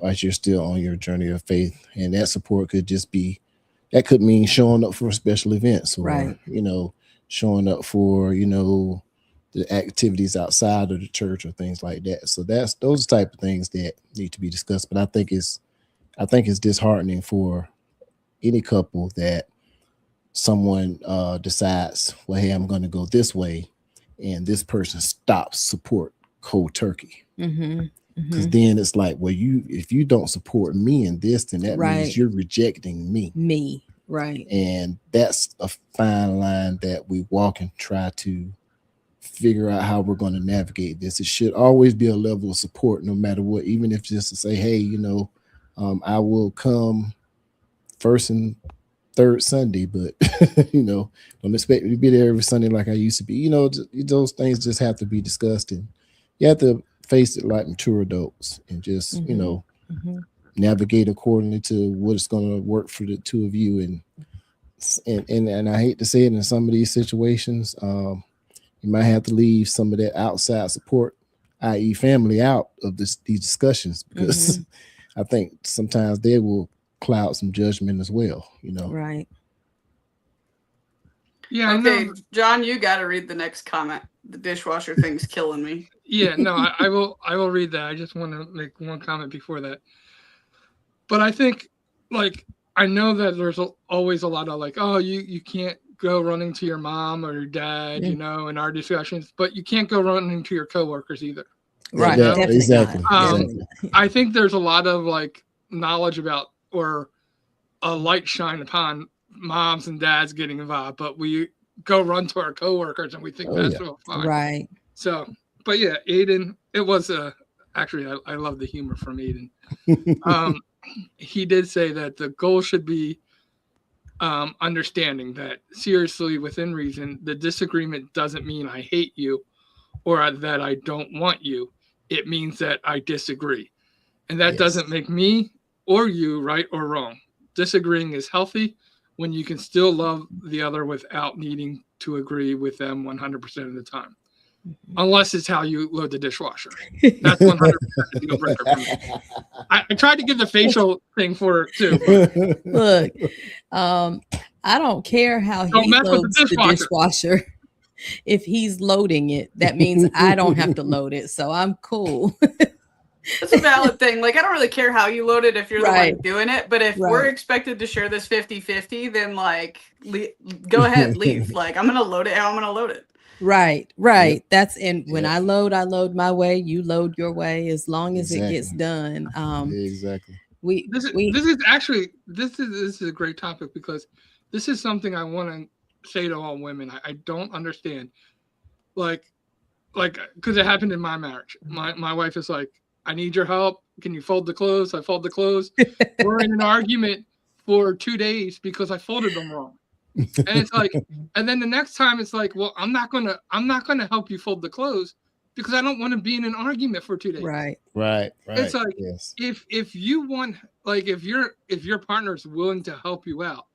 as you're still on your journey of faith? And that support could just be, that could mean showing up for special events, or, Right. showing up for, the activities outside of the church or things like that. So those type of things that need to be discussed. But I think it's disheartening for any couple that someone decides, well, hey, I'm going to go this way, and this person stops support cold turkey. Because then it's like, well, if you don't support me in this, then that means you're rejecting me. Right. And that's a fine line that we walk and try to figure out how we're going to navigate this. It should always be a level of support, no matter what, even if just to say, hey, I will come first and third Sunday, but don't expect me to be there every Sunday like I used to be. Those things just have to be discussed, and you have to face it like mature adults and just navigate accordingly to what's going to work for the two of you. And I hate to say it, in some of these situations, you might have to leave some of that outside support, i.e. family, out of these discussions, because I think sometimes they will cloud some judgment as well, Right. Yeah. Okay, No, John, you got to read the next comment. The dishwasher thing's killing me. yeah, no, I will read that. I just want to make one comment before that. But I think, I know that there's always a lot of oh, you can't go running to your mom or your dad, in our discussions, but you can't go running to your coworkers either. Right. Exactly. I think there's a lot of knowledge about, or a light shine upon moms and dads getting involved, but we go run to our coworkers and we think that's so fine. Right. So, but yeah, Aiden, it was actually, I love the humor from Aiden. He did say that the goal should be understanding that, seriously, within reason, the disagreement doesn't mean I hate you or that I don't want you. It means that I disagree. And that doesn't make me or you right or wrong. Disagreeing is healthy when you can still love the other without needing to agree with them 100% of the time. Unless it's how you load the dishwasher. That's 100% a deal breaker for me. I tried to give the facial thing for it too. Look, I don't care how he loads the dishwasher. If he's loading it, that means I don't have to load it. So I'm cool. That's a valid thing. I don't really care how you load it if you're the one doing it. But if we're expected to share this 50-50, then go ahead, leave. I'm going to load it how I'm going to load it. Right. Yep. That's when I load my way, you load your way, as long as it gets done. Exactly. This is a great topic, because this is something I want to say to all women. I don't understand, because it happened in my marriage. My wife is like, I need your help. Can you fold the clothes? I fold the clothes. We're in an argument for 2 days because I folded them wrong. And it's and then the next time it's well, I'm not gonna help you fold the clothes because I don't want to be in an argument for 2 days. Right. It's if you want, if your partner's willing to help you out,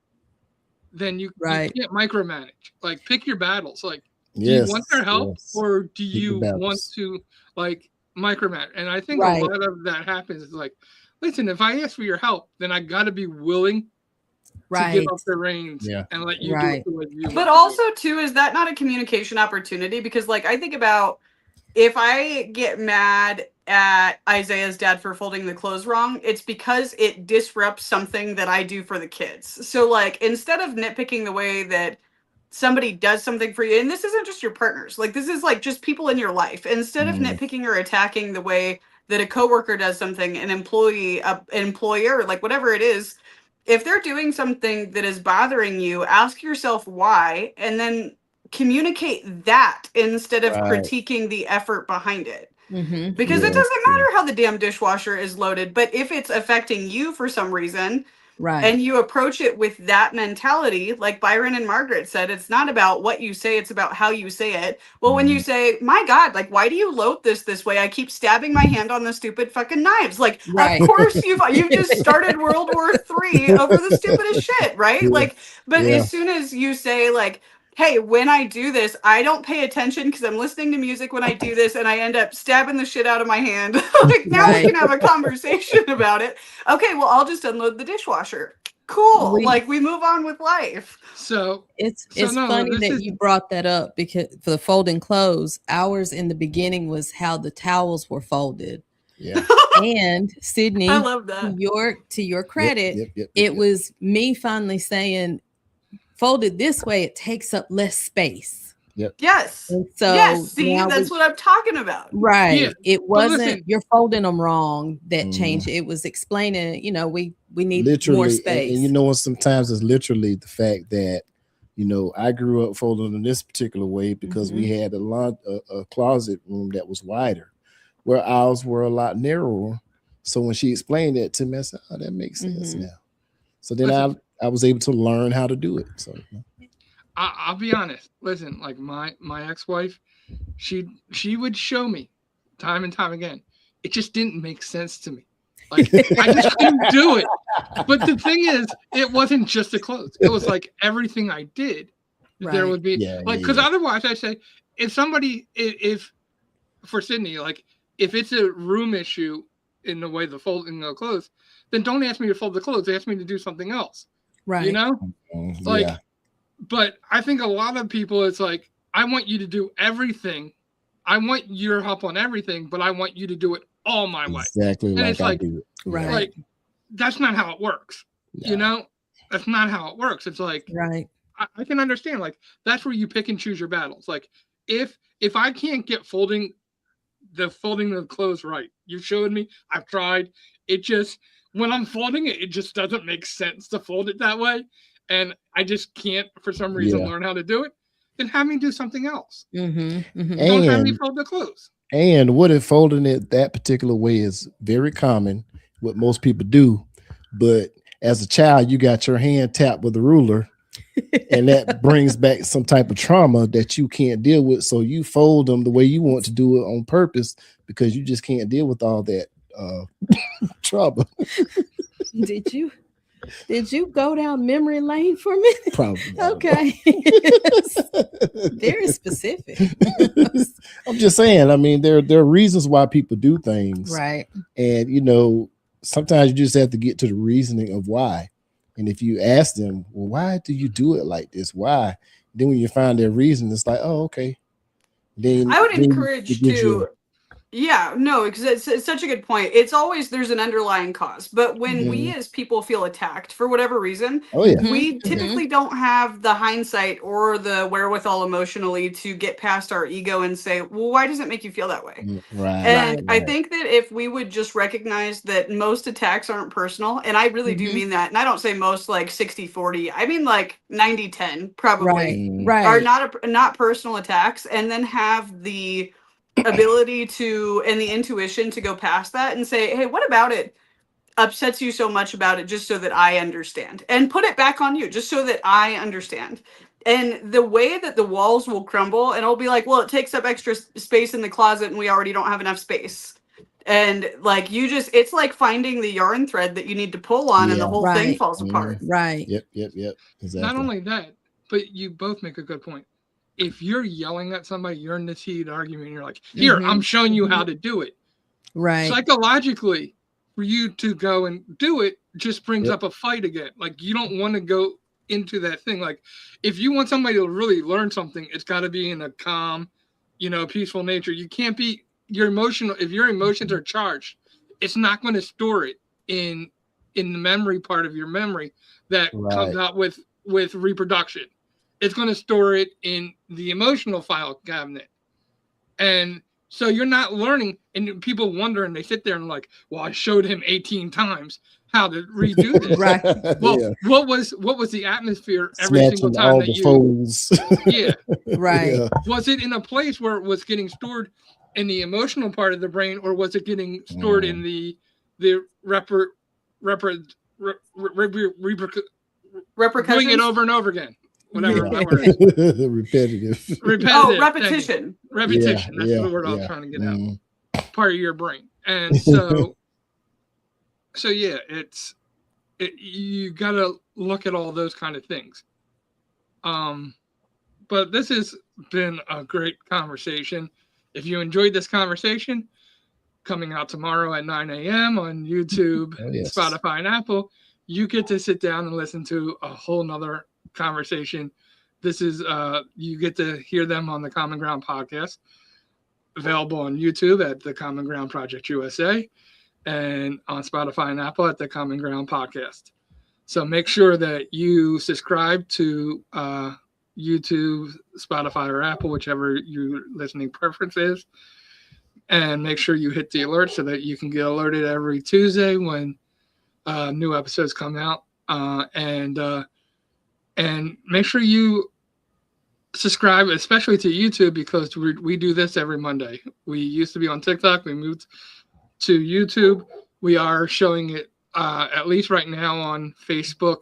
then you can't micromanage. Pick your battles. Do you want their help or do you want to micromanage? And I think a lot of that happens is listen, if I ask for your help, then I got to be willing to give up the reins and let you do it the way you want. But also, too, is that not a communication opportunity? Because, I think about if I get mad at Isaiah's dad for folding the clothes wrong, it's because it disrupts something that I do for the kids. So like, instead of nitpicking the way that somebody does something for you, and this isn't just your partners, like this is like just people in your life, instead of nitpicking or attacking the way that a coworker does something, an employee, an employer, like whatever it is, if they're doing something that is bothering you, ask yourself why, and then communicate that instead of critiquing the effort behind it. Because it doesn't matter how the damn dishwasher is loaded, but if it's affecting you for some reason, and you approach it with that mentality, like Byron and Margaret said, it's not about what you say, it's about how you say it. Well, when you say, my God, like, why do you load this way? I keep stabbing my hand on the stupid fucking knives. Like, of course you've just started World War III over the stupidest shit, right? Like, but as soon as you say, like, hey, when I do this, I don't pay attention because I'm listening to music when I do this, and I end up stabbing the shit out of my hand. Like, now we can have a conversation about it. Okay, well, I'll just unload the dishwasher. Cool. Like, we move on with life. So it's funny that you brought that up, because for the folding clothes, ours in the beginning was how the towels were folded. Yeah. And Sydney, I love that. To your credit, it was me finally saying, folded this way, it takes up less space. Yes. And so yes. See, that's what I'm talking about. Right. Yeah. It wasn't you're folding them wrong that changed. It was explaining, you know, we need literally more space. And you know what? Sometimes it's literally the fact that, you know, I grew up folding in this particular way because we had a closet room that was wider, where ours were a lot narrower. So when she explained that to me, I said, "Oh, that makes sense now." So then I was able to learn how to do it. So I'll be honest. Listen, like my ex-wife, she would show me time and time again. It just didn't make sense to me. Like, I just couldn't do it. But the thing is, it wasn't just the clothes. It was like everything I did. There would be because otherwise I say, if for Sydney, like if it's a room issue in the way the folding the clothes, then don't ask me to fold the clothes. Ask me to do something else. Right. You know? Like, but I think a lot of people, it's like, I want you to do everything. I want your help on everything, but I want you to do it all my way. Exactly. And like it's I like, do it. Like, that's not how it works. You know? That's not how it works. It's like, I can understand. Like, that's where you pick and choose your battles. Like, if I can't get folding the clothes right, you showed me, I've tried. It just, when I'm folding it, it just doesn't make sense to fold it that way. And I just can't, for some reason, learn how to do it. Then have me do something else. Don't have me fold the clothes. And what if folding it that particular way is very common, what most people do. But as a child, you got your hand tapped with a ruler. And that brings back some type of trauma that you can't deal with. So you fold them the way you want to do it on purpose because you just can't deal with all that trauma. Did you go down memory lane for a minute? Probably. Okay. Very specific. I'm just saying, I mean, there are reasons why people do things. Right. And, you know, sometimes you just have to get to the reasoning of why. And if you ask them, well, why do you do it like this? Why? Then when you find their reason, it's like, oh, okay. Then I would encourage to, because it's such a good point. It's always, there's an underlying cause. But when we as people feel attacked for whatever reason, we typically don't have the hindsight or the wherewithal emotionally to get past our ego and say, well, why does it make you feel that way? I think that if we would just recognize that most attacks aren't personal, and I really do mean that, and I don't say most like 60-40, I mean like 90-10 probably are not personal attacks, and then have the ability to and the intuition to go past that and say, hey, what about it upsets you so much about it, just so that I understand, and put it back on you just so that I understand. And the way that the walls will crumble, and it'll be like, well, it takes up extra space in the closet and we already don't have enough space. And like, it's like finding the yarn thread that you need to pull on and the whole thing falls apart. Yep. Exactly. Not only that, but you both make a good point. If you're yelling at somebody, you're in this heated argument, and you're like, here, I'm showing you how to do it. Right. Psychologically, for you to go and do it just brings up a fight again. Like, you don't want to go into that thing. Like, if you want somebody to really learn something, it's got to be in a calm, peaceful nature. You can't be if your emotions are charged, it's not going to store it in the memory part of your memory that comes out with reproduction. It's going to store it in the emotional file cabinet. And so you're not learning, and people wonder, and they sit there and like, well, I showed him 18 times how to redo this. Right. Well, what was the atmosphere every single time all that the you folds. Yeah. Right. Yeah. Was it in a place where it was getting stored in the emotional part of the brain, or was it getting stored in the repercussion, doing it over and over again? Whatever that word is. Repetitive. Oh, repetition. Repetition. That's the word I was trying to get out. Part of your brain. And so yeah, you got to look at all those kind of things. But this has been a great conversation. If you enjoyed this conversation, coming out tomorrow at 9 a.m. on YouTube, Spotify, and Apple, you get to sit down and listen to a whole nother conversation. This is you get to hear them on the Common Ground podcast, available on YouTube at the Common Ground Project USA, and on Spotify and Apple at the Common Ground podcast. So make sure that you subscribe to YouTube, Spotify, or Apple, whichever your listening preference is, and make sure you hit the alert so that you can get alerted every Tuesday when new episodes come out. And make sure you subscribe, especially to YouTube, because we do this every Monday. We used to be on TikTok. We moved to YouTube. We are showing it at least right now on Facebook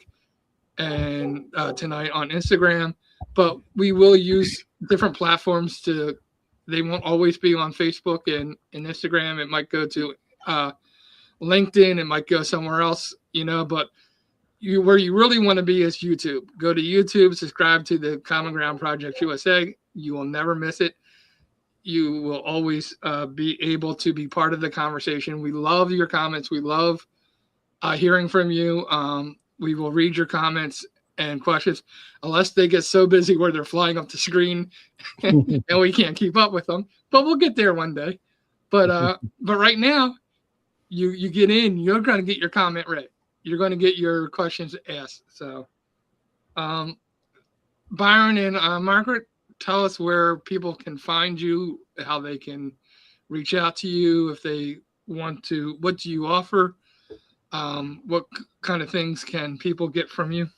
and tonight on Instagram. But we will use different platforms they won't always be on Facebook and Instagram. It might go to LinkedIn. It might go somewhere else, but where you really want to be is YouTube. Go to YouTube, subscribe to the Common Ground Project USA. You will never miss it. You will always be able to be part of the conversation. We love your comments. We love hearing from you. We will read your comments and questions, unless they get so busy where they're flying up the screen and we can't keep up with them. But we'll get there one day. But right now, you get in, you're going to get your comment read. You're going to get your questions asked. So, Byron and Margaret, tell us where people can find you, how they can reach out to you if they want to. What do you offer? What kind of things can people get from you?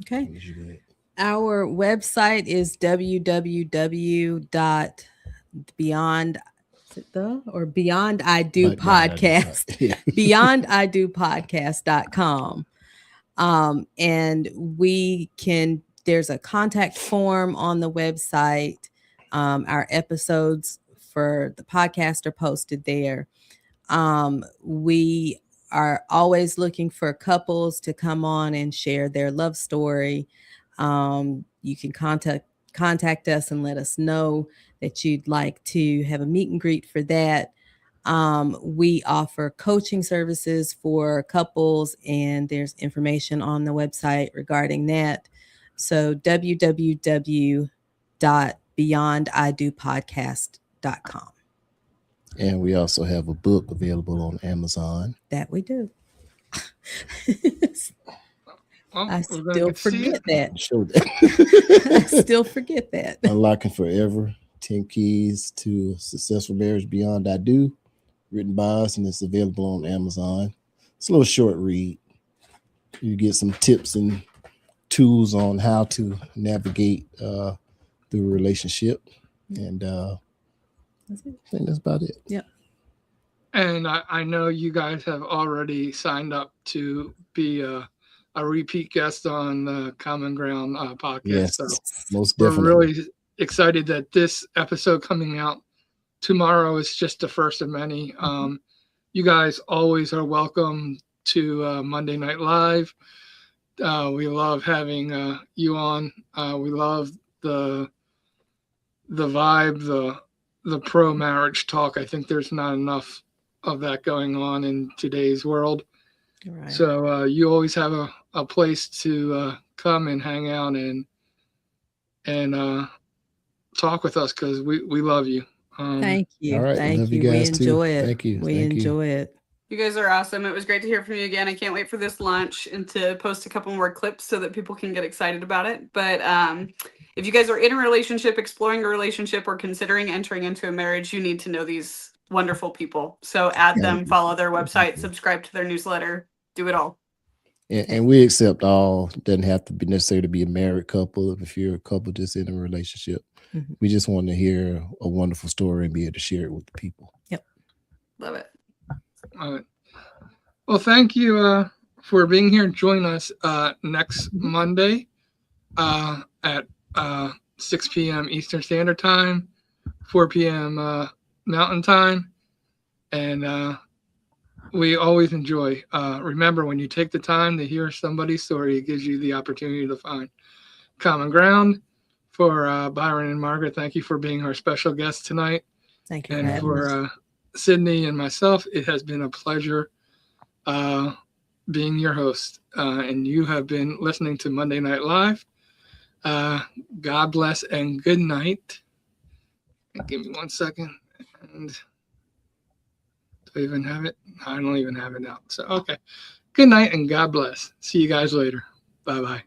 Okay. Our website is beyondidopodcast.com. And there's a contact form on the website. Our episodes for the podcast are posted there. We are always looking for couples to come on and share their love story. You can contact us and let us know that you'd like to have a meet and greet for that. We offer coaching services for couples, and there's information on the website regarding that. So www.beyondidopodcast.com. And we also have a book available on Amazon. That we do. Well, I still forget that. I still forget that. Unlocking Forever, 10 Keys to Successful Marriage Beyond I Do, written by us, and it's available on Amazon. It's a little short read. You get some tips and tools on how to navigate the relationship. And I think that's about it. Yep. And I know you guys have already signed up to be a repeat guest on the Common Ground podcast. Yes, so most definitely. We're really excited that this episode coming out tomorrow is just the first of many. You guys always are welcome to Monday Night Live. We love having you on. We love the vibe, the pro-marriage talk. I think there's not enough of that going on in today's world. Right. So you always have a place to come and hang out and talk with us, because we love you. Thank you. All right, Thank love you you. We guys too. enjoy it. Thank you. We Thank you. enjoy it. You guys are awesome. It was great to hear from you again. I can't wait for this launch and to post a couple more clips so that people can get excited about it. But if you guys are in a relationship, exploring a relationship, or considering entering into a marriage, you need to know these wonderful people. So add them, follow their website, subscribe to their newsletter, do it all. And we accept all. Doesn't have to be necessary to be a married couple. If you're a couple just in a relationship, we just want to hear a wonderful story and be able to share it with the people. Yep. Love it. Well, thank you for being here. Join us next Monday at 6 p.m. Eastern Standard Time, 4 p.m. Mountain Time. And we always enjoy. Remember, when you take the time to hear somebody's story, it gives you the opportunity to find common ground. For Byron and Margaret, thank you for being our special guests tonight. Thank you. And for Sydney and myself, it has been a pleasure being your host. And you have been listening to Monday Night Live. God bless and good night. Give me 1 second. And do I even have it? I don't even have it out. So, okay. Good night and God bless. See you guys later. Bye-bye.